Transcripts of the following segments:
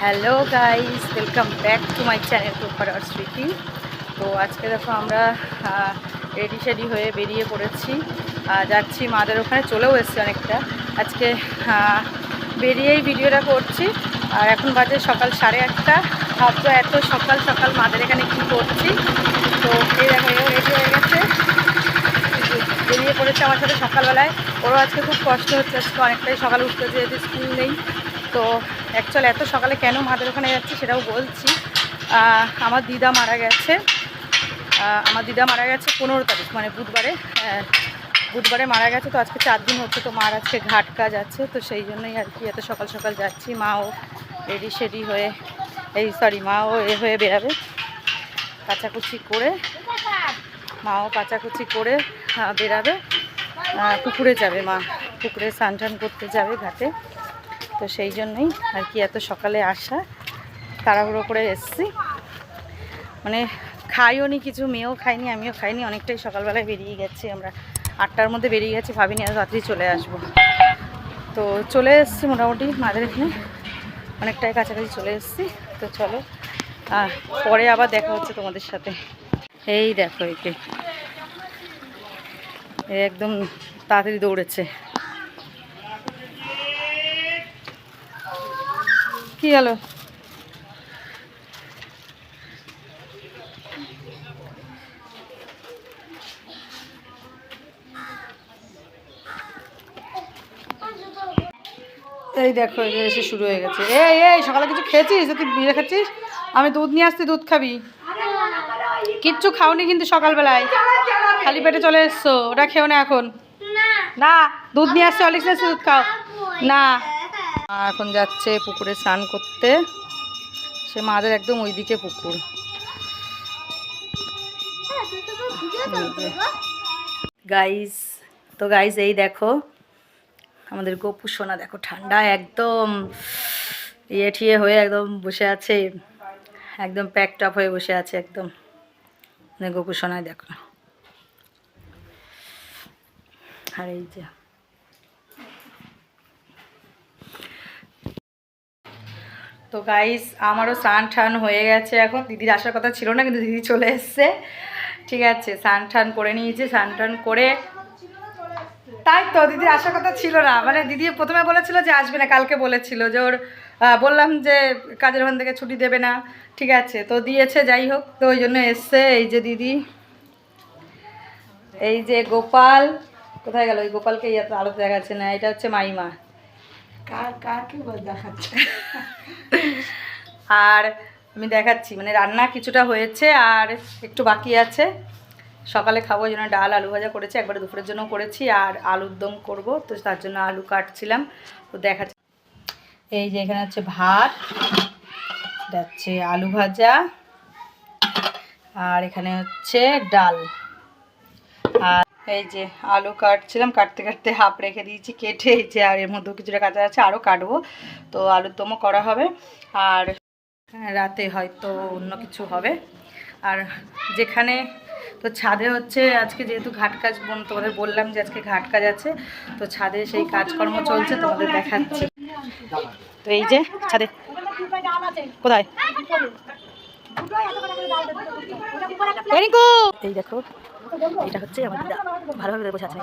Hello guys, welcome back to my channel proper আর স্মৃতি। তো আজকে দেখো আমরা রেডি হয়ে বেরিয়ে পড়েছি, যাচ্ছি মাদের ওখানে, চলেও এসেছি অনেকটা। আজকে বেরিয়েই ভিডিওটা করছি। আর এখন বাজে সকাল 8:30। ভাবছো এত সকাল সকাল মাদের এখানে কী করছি। তো এই দেখো এও রেডি হয়ে গেছে, বেরিয়ে পড়েছে আমার সাথে সকালবেলায়। ওরও আজকে খুব কষ্ট হচ্ছে, আজকে অনেকটাই সকালে উঠতে যেহেতু স্কুল নেই। তো অ্যাকচুয়ালি এত সকালে কেন মাদের ওখানে যাচ্ছি সেটাও বলছি। আমার দিদা মারা গেছে। আমার দিদা মারা গেছে 15 তারিখ, মানে বুধবারে মারা গেছে। তো আজকে 4 দিন হচ্ছে। তো মার আজকে ঘাট কাজ আছে, তো সেই জন্যই আর কি এত সকাল সকাল যাচ্ছি। মাও রেডি হয়ে মাও হয়ে বেরাবে, কাচাকুচি করে। মাও কাচাকুচি করে বেরাবে, পুকুরে যাবে। মা পুকুরে স্নান টান করতে যাবে ঘাটে। তো সেই জন্যই আর কি এত সকালে আসা, তাড়াহুড়ো করে এসছি। মানে খাইও নি কিছু, মেয়েও খাইনি, আমিও খাইনি। অনেকটাই সকালবেলায় বেরিয়ে গেছি আমরা, 8টার মধ্যে বেরিয়ে গেছি, ভাবিনি এত রাত্রি চলে আসবো। তো চলে এসছি মোটামুটি মাদের এখানে, অনেকটাই কাছাকাছি চলে এসছি। তো চলো পরে আবার দেখা হচ্ছে তোমাদের সাথে। এই দেখো একে একদম তাড়াতাড়ি দৌড়েছে। কি হলো? এই দেখো এসে শুরু হয়ে গেছে। এই সকালে কিছু খেয়েছিস? তুই বিয়ে খাচ্ছিস? আমি দুধ নিয়ে আসছি, দুধ খাবি? কিচ্ছু খাওনি কিন্তু সকালবেলায়, খালি পেটে চলে এসছো। ওটা খেও না এখন। না, দুধ নিয়ে আসছে, অলিক্স দুধ খাও না। এখন যাচ্ছে পুকুরে স্নান করতে। সে মাদের একদম ওইদিকে পুকুর। গাইস, তো গাইস এই দেখো আমাদের গোপু সোনা, দেখো ঠান্ডা একদম ঠিয়ে হয়ে একদম বসে আছে, একদম প্যাকড আপ হয়ে বসে আছে একদম। গোপু সোনায় দেখো। আর এই যে তো গাইস আমারও স্নান টান হয়ে গেছে। এখন দিদির আসার কথা ছিল না, কিন্তু দিদি চলে এসছে। ঠিক আছে, স্নান টান করে নিয়েছি। স্নান টান করে, তাই তো দিদির আসার কথা ছিল না, মানে দিদি প্রথমে বলেছিল যে আসবে না, কালকে বলেছিল যে ওর বললাম যে কাজের ওখান থেকে ছুটি দেবে না। ঠিক আছে, তো দিয়েছে, যাই হোক। তো ওই জন্য এসছে। এই যে দিদি, এই যে গোপাল কোথায় গেল? ওই গোপালকে আলো দেখাচ্ছে না, এটা হচ্ছে মাইমা। কাকে দেখাচ্ছে? আর আমি দেখাচ্ছি, মানে রান্না কিছুটা হয়েছে আর একটু বাকি আছে। সকালে খাবো, ওই জন্য ডাল আলু ভাজা করেছি, একবারে দুপুরের জন্য করেছি। আর আলুর দম করব, তো তার জন্য আলু কাটছিলাম। তো দেখাচ্ছি, এই যে এখানে হচ্ছে ভাত, যাচ্ছে আলু ভাজা, আর এখানে হচ্ছে ডাল। আর এই যে আলু কাটছিলাম, কাটতে কাটতে হাফ রেখে দিয়েছি কেটে। এই যে আর এর মধ্যেও কিছুটা কাঁচা আছে, আরও কাটবো। তো আলুর দমও করা হবে, আর রাতে হয়তো অন্য কিছু হবে। আর যেখানে তো ছাদে হচ্ছে আজকে যেহেতু ঘাট কাজ, তোমাদের বললাম যে আজকে ঘাট কাজ আছে, তো ছাদে সেই কাজকর্ম চলছে, তোমাদের দেখাচ্ছি। তো এই যে ছাদে, কোথায় এই দেখো, এটা হচ্ছে আমার দিদা, ভালোভাবে বসে আছে।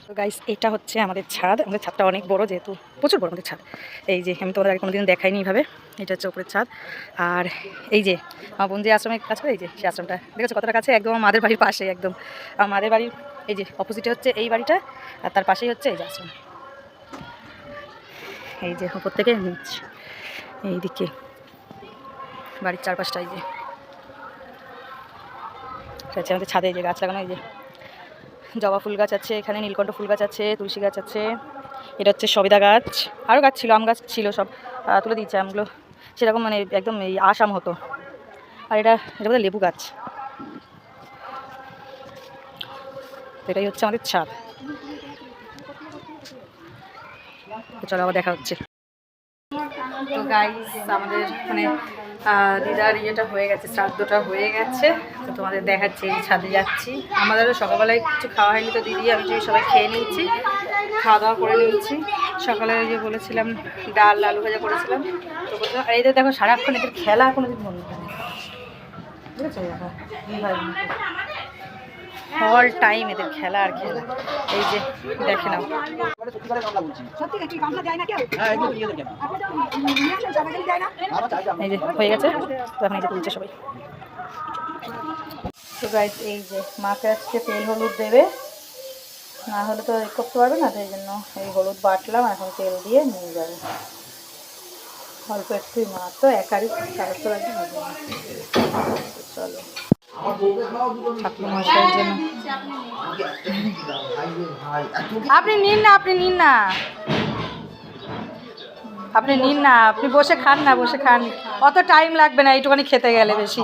তো গাইস এটা হচ্ছে আমাদের ছাদ। আমাদের ছাদটা অনেক বড়, যেহেতু প্রচুর বড় আমাদের ছাদ। এই যে আমি তোমাদের আগে কোনোদিন দেখাইনি এইভাবে। এটা হচ্ছে ওপরের ছাদ। আর এই যে আমার বোন যে আশ্রমের কাছে, এই যে সেই আশ্রমটা দেখেছো কতটা কাছে, একদম আমার মাদের বাড়ির পাশে একদম। আমার মাদের বাড়ির এই যে অপোজিটে হচ্ছে এই বাড়িটা, আর তার পাশেই হচ্ছে এই যে আশ্রম। এই যে উপর থেকে নিচ, এইদিকে বাড়ির চারপাশটা। এই যে হচ্ছে আমাদের ছাদে, এই যে গাছ লাগানো, এই যে জবা ফুল গাছ আছে, এখানে নীলকণ্ঠ ফুল গাছ আছে, তুলসী গাছ আছে। এটা হচ্ছে সবেদা গাছ, আরও গাছ ছিল, আম গাছ ছিল, সব তুলে দিয়েছে আমগুলো। সেরকম মানে একদম এই আম হতো, আর এটা বোধহয় লেবু গাছ। এটাই হচ্ছে আমাদের ছাদ। চলো আবার দেখা হচ্ছে। তো গাইস আমাদের মানে দিদার ইয়েটা হয়ে গেছে, শ্রাদ্ধটা হয়ে গেছে। তো তোমাদের দেখাচ্ছি, এই ছাদে যাচ্ছি। আমাদেরও সকালবেলায় কিছু খাওয়া হয়নি, তো দিদি আমি সবাই খেয়ে নিয়েছি, খাওয়া দাওয়া করে নিয়েছি। সকালে ওই যে বলেছিলাম ডাল আলু ভাজা করেছিলাম। তো বলছিলাম আর এইদের দেখো সারাক্ষণ এদের খেলা কোনো দিন বন্ধ করে, ঠিক আছে? অল টাইম এদের খেলা আর খেলা। এই যে দেখে নাও, এই যে হয়ে গেছে। তো এখন এই যে তুলছে সবাই। তো গাইস এই যে মাকে আজকে তেল হলুদ দেবে, না হলে তো করতে পারবে না, সেই জন্য এই হলুদ বাটলাম, এখন তেল দিয়ে নিয়ে যাবে। অল্প একটুই, মা তো একারই কাগজ তো লাগবে না। চলো ঠাকুর মশাইয়ের জন্য আপনি নিন না, আপনি নিন না, আপনি নিন না, আপনি বসে খান না, বসে খান, অত টাইম লাগবে না এইটুখানি খেতে গেলে বেশি।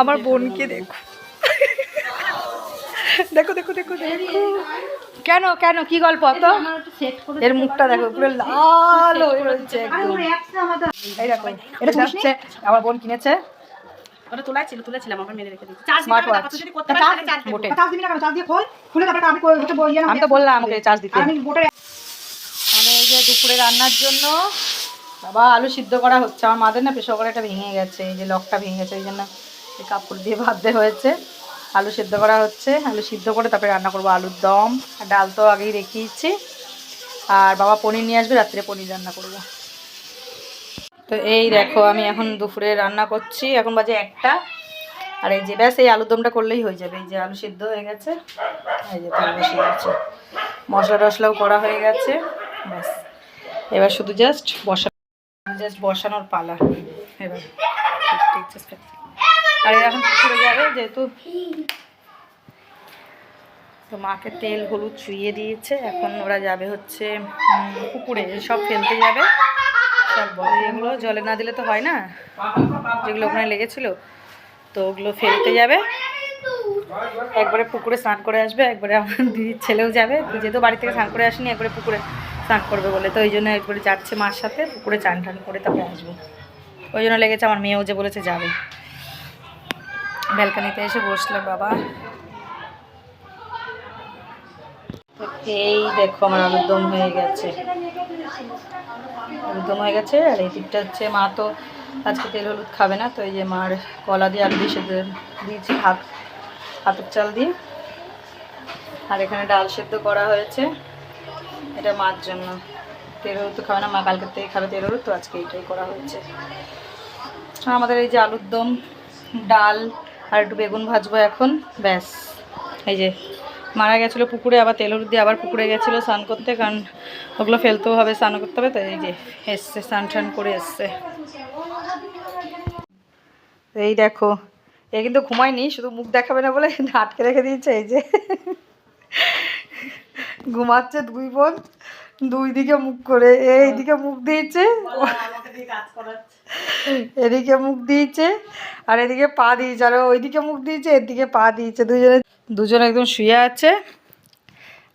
আমার বোনকে দেখো, দেখো দেখো দেখো দেখো, কেন কেন কি গল্প? তো এর মুখটা দেখো পুরো লাল হয়ে রয়েছে একদম। এই দেখো এটা হচ্ছে আমার বোন কিনেছে, ওটা তুলেছিলাম আমার মেরে রেখে দিয়েছি। স্মার্ট ওয়াচ, আমি তো বললাম ওকে চার্জ দিতে। আমি এই যে দুপুরে রান্নার জন্য বাবা আলু সিদ্ধ করা হচ্ছে। আমার মাদের না প্রেসার কুকারটা ভেঙে গেছে, এই যে লকটা ভেঙে গেছে, এই জন্য এই কাপড় দিয়ে ভাজতে হয়েছে। আলু সিদ্ধ করা হচ্ছে, আলু সিদ্ধ করে তারপরে রান্না করবো আলুর দম। আর ডাল তো আগেই রেখেইছি, আর বাবা পনির নিয়ে আসবে, রাত্রে পনির রান্না করবো। তো এই দেখো আমি এখন দুপুরে রান্না করছি, এখন বাজে 1টা। আর এই যে ব্যাস এই আলুর দমটা করলেই হয়ে যাবে। এই যে আলু সিদ্ধ হয়ে গেছে, এই যে তেল বসে গেছে, মশলা টশলাও করা হয়ে গেছে, ব্যাস এবার শুধু জাস্ট বসানোর পালা এবার। আর এখন পুকুরে যাবে যেহেতু, তো মাকে তেল হলুদ ছুঁয়ে দিয়েছে, এখন ওরা যাবে হচ্ছে পুকুরে, সব ফেলতে যাবে সব। এগুলো জলে না দিলে তো হয় না, যেগুলো ওখানে লেগেছিল, তো ওগুলো ফেলতে যাবে। একবারে পুকুরে স্নান করে আসবে, একবারে আমার দিদির ছেলেও যাবে, যেহেতু বাড়ি থেকে স্নান করে আসেনি, একবারে পুকুরে স্নান করবে বলে, তো ওই জন্য একবারে যাচ্ছে মার সাথে পুকুরে চান টান করে তারপরে আসবো। ওই জন্য লেগেছে, আমার মেয়েও যে বলেছে যাবে। ব্যালকানিতে এসে বসলাম বাবা। এই দেখো আমার আলুর দম হয়ে গেছে, আলুর দম হয়ে গেছে। আর এই দিকটা হচ্ছে মা তো আজকে তেল হলুদ খাবে না, তো এই যে মার কলা দিয়ে আলু দিয়ে সেদ্ধ দিয়েছি, ভাতের চাল দিয়ে। আর এখানে ডাল সেদ্ধ করা হয়েছে, এটা মার জন্য। তেল হলুদ তো খাবে না মা, কালকের থেকে খাবে তেল হলুদ, তো আজকে এইটাই করা হয়েছে। আমাদের এই যে আলুর দম, ডাল আর একটু বেগুন ভাজবো এখন, ব্যাস। এই যে মারা গেছিলো পুকুরে, আবার তেল হলুদ দিয়ে আবার পুকুরে গেছিলো স্নান করতে, কারণ ওগুলো ফেলতেও হবে, স্নান করতে হবে, তো এই যে এসছে স্নান টান করে এসছে। এই দেখো এ কিন্তু ঘুমায়নি, শুধু মুখ দেখাবে না বলে আটকে রেখে দিয়েছে। এই যে ঘুমাচ্ছে দুই বোন, দুই দিকে মুখ করে, এইদিকে মুখ দিয়েছে, এদিকে মুখ দিয়েছে, আর এদিকে পা দিয়েছে, আর ওইদিকে মুখ দিয়েছে, এদিকে পা দিয়েছে। দুজনে একদম শুয়ে আছে,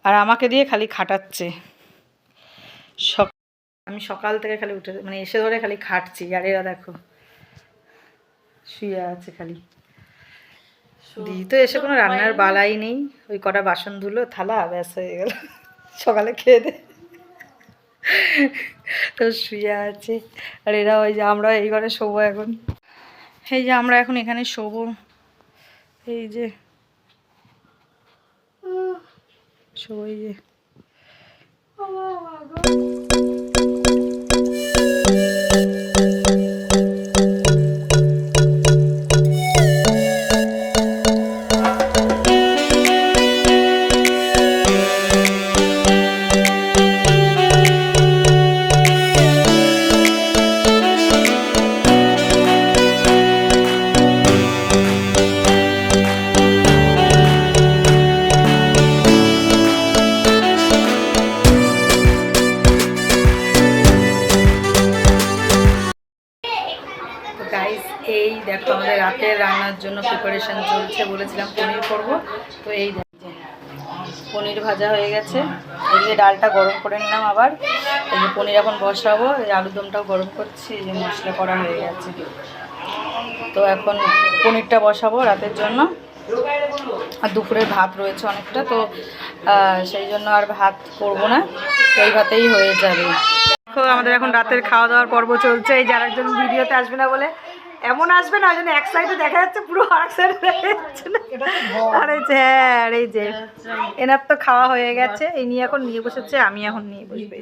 আর আমাকে দিয়ে খালি খাটাচ্ছে। আমি সকাল থেকে খালি উঠে মানে এসে ধরে খালি খাটছি, আর এরা দেখো শুয়ে আছে খালি। দিদি তো এসে কোনো রান্নার বালাই নেই, ওই কটা বাসন ধুলো থালা, ব্যাস হয়ে গেল, সকালে খেয়ে দে, তো শুয়ে আছে। আর এরা ওই যে আমরা এই ঘরে শোবো এখন, এই যে আমরা এখন এখানে শোবো, এই যে শোবো, এই যে মায়ের জন্য প্রিপারেশান চলছে, বলেছিলাম পনির করবো। তো এই পনির ভাজা হয়ে গেছে, এদিকে ডালটা গরম করে নিলাম, আবার এই যে পনির এখন বসাবো, এই আলুরদমটাও গরম করছি, এই যে মশলা করা হয়ে গেছে। তো এখন পনিরটা বসাবো রাতের জন্য, আর দুপুরের ভাত রয়েছে অনেকটা, তো সেই জন্য আর ভাত করবো না, তো এই ভাতেই হয়ে যাবে। দেখো আমাদের এখন রাতের খাওয়া দাওয়ার পর্ব চলছে। এই যার একজন ভিডিওতে আসবে না বলে এমন আসবে না, ওই জন্য এক সাইডে দেখা যাচ্ছে, পুরো আরেক সাইডে দেখা যাচ্ছে না। আর এই যে হ্যাঁ, আর এই যে এনার তো খাওয়া হয়ে গেছে, এই নিয়ে এখন নিয়ে বসেছে, আমি এখন নিয়ে বসবো।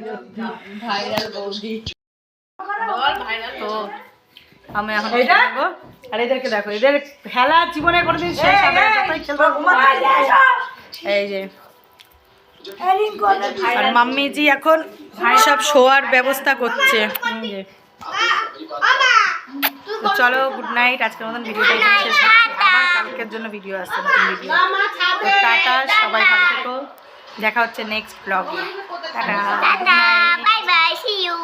তো আমি এখন দেখবো, আর এদেরকে দেখো, এদের খেলা জীবনে কোনোদিন শেষ হবে না, যতই খেলবো। এই যে আর মাম্মিজি এখন সব শোয়ার ব্যবস্থা করছে। তো চলো, গুড নাইট, আজকের মতন ভিডিওটা এখানে শেষ করছি, আবার কালকের জন্য ভিডিও আসছে, নতুন ভিডিও। তো টাটা, সবাই ভালো থেকো, দেখা হচ্ছে নেক্সট ব্লগে। Tata, bye bye, see you.